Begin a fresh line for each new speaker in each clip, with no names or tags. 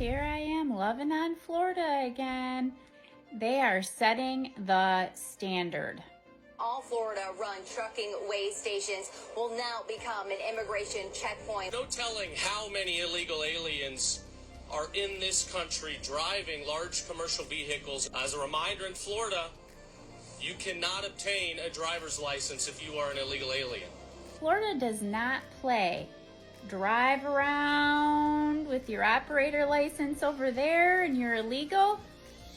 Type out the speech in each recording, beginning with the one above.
here I am loving on Florida again. They are setting the standard.
All Florida-run trucking weigh stations will now become an immigration checkpoint.
No telling how many illegal aliens are in this country driving large commercial vehicles. As a reminder, in Florida, you cannot obtain a driver's license if you are an illegal alien.
Florida does not play. Drive around with your operator license over there and you're illegal,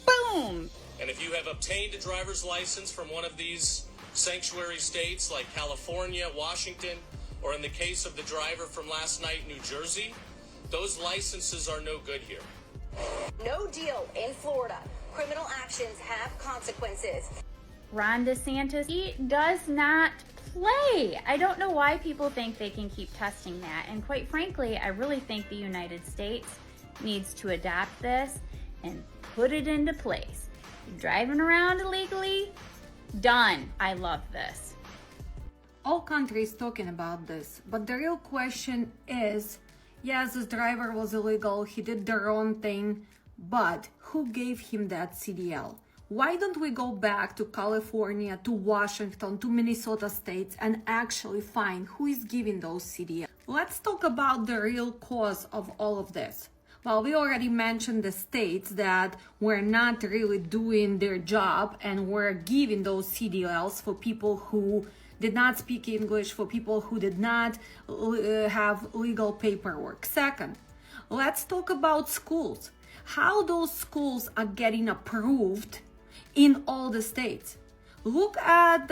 boom!
And if you have obtained a driver's license from one of these sanctuary states like California, Washington, or in the case of the driver from last night, New Jersey, those licenses are no good here.
No deal in Florida. Criminal actions have consequences.
Ron DeSantis, he does not play. I don't know why people think they can keep testing that. And quite frankly, I really think the United States needs to adopt this and put it into place. You're driving around illegally? Done. I love this.
All countries talking about this, but the real question is, yes, this driver was illegal, he did the wrong thing, but who gave him that CDL? Why don't we go back to California, to Washington, to Minnesota states and actually find who is giving those CDL? Let's talk about the real cause of all of this. Well, we already mentioned the states that were not really doing their job and were giving those CDLs for people who did not speak English, for people who did not have legal paperwork. Second, let's talk about schools. How those schools are getting approved in all the states. Look at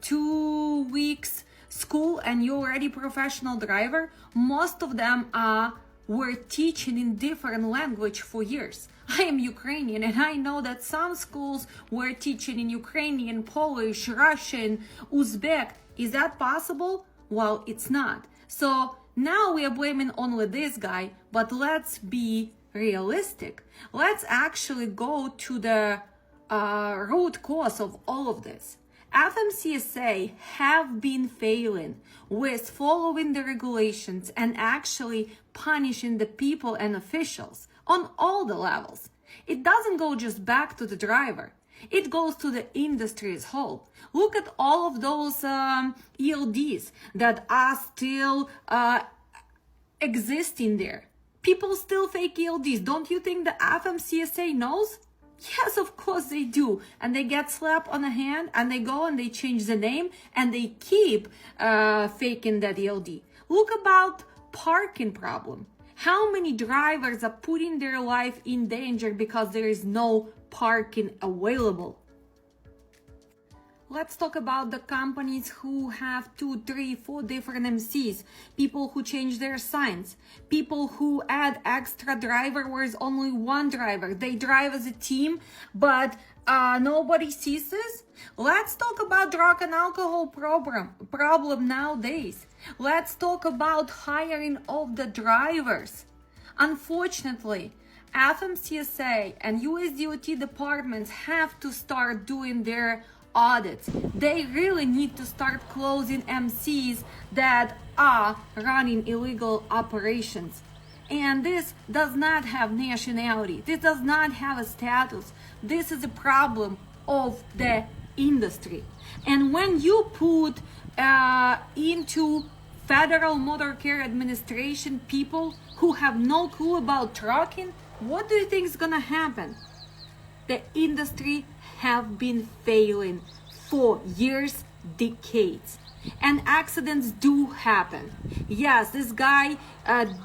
2 weeks school and you're already professional driver. Most of them were teaching in different language for years. I am Ukrainian and I know that some schools were teaching in Ukrainian, Polish, Russian, Uzbek. Is that possible? Well, it's not. So now we are blaming only this guy, but let's be realistic. Let's actually go to the root cause of all of this. FMCSA have been failing with following the regulations and actually punishing the people and officials on all the levels. It doesn't go just back to the driver. It goes to the industry as whole. Look at all of those ELDs that are still existing there. People still fake ELDs. Don't you think the FMCSA knows? Yes, of course they do. And they get slapped on the hand and they go and they change the name and they keep faking that ELD. Look about parking problem. How many drivers are putting their life in danger because there is no parking available? Let's talk about the companies who have 2, 3, 4 different MCs, people who change their signs, people who add extra driver where there's only one driver. They drive as a team, but nobody sees this. Let's talk about drug and alcohol problem nowadays. Let's talk about hiring of the drivers. Unfortunately, FMCSA and USDOT departments have to start doing their audits. They really need to start closing MCs that are running illegal operations. And this does not have nationality. This does not have a status. This is a problem of the industry. And when you put into Federal Motor Care Administration people who have no clue about trucking, what do you think is gonna happen? The industry have been failing for years, decades. And accidents do happen. Yes, this guy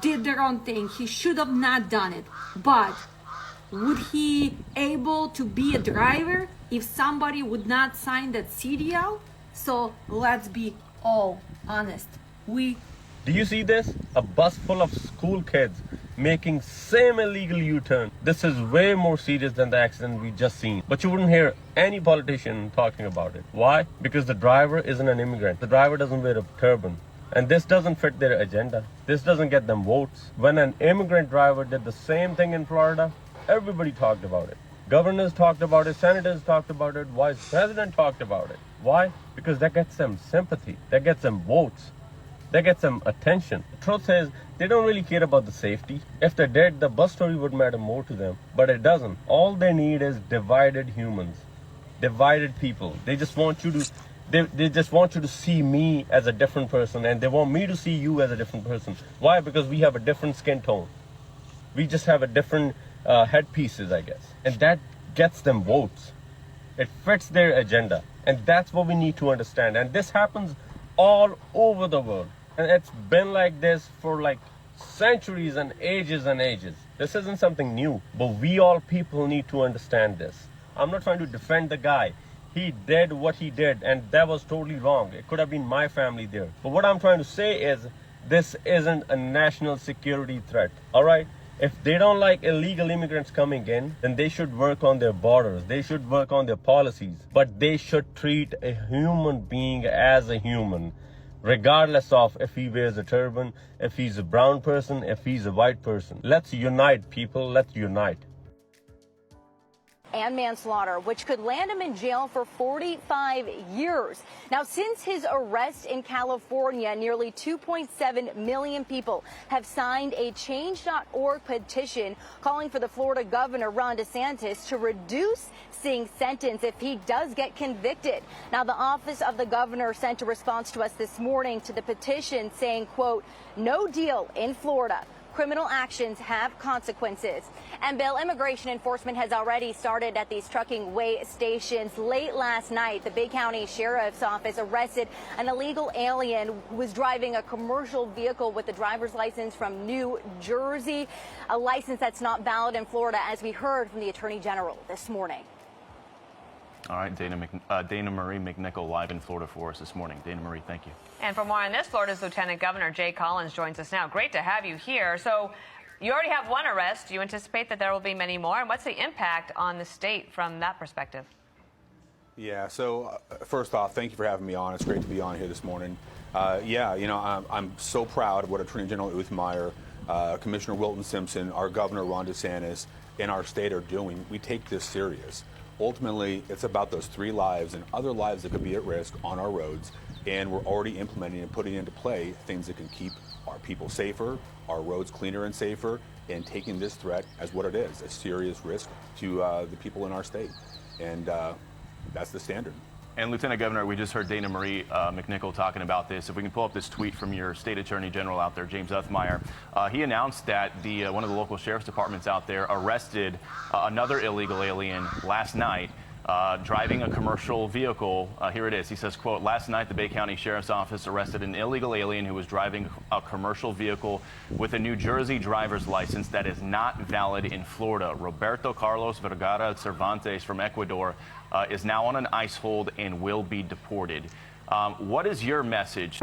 did the wrong thing. He should have not done it. But would he able to be a driver if somebody would not sign that CDL? So let's be all honest.
Do you see this? A bus full of school kids making same illegal U-turn. This is way more serious than the accident we just seen. But you wouldn't hear any politician talking about it. Why? Because the driver isn't an immigrant. The driver doesn't wear a turban. And this doesn't fit their agenda. This doesn't get them votes. When an immigrant driver did the same thing in Florida, everybody talked about it. Governors talked about it, senators talked about it, vice president talked about it. Why? Because that gets them sympathy. That gets them votes. That gets them attention. The truth is, they don't really care about the safety. If they did, the bus story would matter more to them. But it doesn't. All they need is divided humans, divided people. They just want you to, they just want you to see me as a different person, and they want me to see you as a different person. Why? Because we have a different skin tone. We just have a different headpieces, I guess. And that gets them votes. It fits their agenda. And that's what we need to understand. And this happens all over the world. And it's been like this for like centuries and ages and ages. This isn't something new, but we all people need to understand this. I'm not trying to defend the guy. He did what he did, and that was totally wrong. It could have been my family there. But what I'm trying to say is, this isn't a national security threat, all right? If they don't like illegal immigrants coming in, then they should work on their borders. They should work on their policies. But they should treat a human being as a human, regardless of if he wears a turban, if he's a brown person, if he's a white person. Let's unite, people. Let's unite.
And manslaughter, which could land him in jail for 45 years. Now, since his arrest in California, nearly 2.7 million people have signed a Change.org petition calling for the Florida governor, Ron DeSantis, to reduce Singh's sentence if he does get convicted. Now, the office of the governor sent a response to us this morning to the petition saying, quote, "No deal in Florida. Criminal actions have consequences." And Bill, immigration enforcement has already started at these trucking weigh stations. Late last night, the Bay County Sheriff's Office arrested an illegal alien who was driving a commercial vehicle with a driver's license from New Jersey, a license that's not valid in Florida, as we heard from the Attorney General this morning.
All right, Dana Marie McNichol live in Florida for us this morning. Dana Marie, thank you.
And for more on this, Florida's Lieutenant Governor Jay Collins joins us now. Great to have you here. So you already have one arrest. Do you anticipate that there will be many more? And what's the impact on the state from that perspective?
Yeah, so first off, thank you for having me on. It's great to be on here this morning. Yeah, you know, I'm so proud of what Attorney General Uthmeyer, Commissioner Wilton Simpson, our Governor Ron DeSantis, and our state are doing. We take this serious. Ultimately, it's about those 3 lives and other lives that could be at risk on our roads, and we're already implementing and putting into play things that can keep our people safer, our roads cleaner and safer, and taking this threat as what it is, a serious risk to the people in our state. And that's the standard.
And Lieutenant Governor, we just heard Dana Marie McNichol talking about this. If we can pull up this tweet from your state attorney general out there, James Uthmeyer, he announced that one of the local sheriff's departments out there arrested another illegal alien last night driving a commercial vehicle. Here it is. He says, quote, "Last night, the Bay County Sheriff's Office arrested an illegal alien who was driving a commercial vehicle with a New Jersey driver's license that is not valid in Florida. Roberto Carlos Vergara Cervantes from Ecuador is now on an ICE hold and will be deported." What is your message?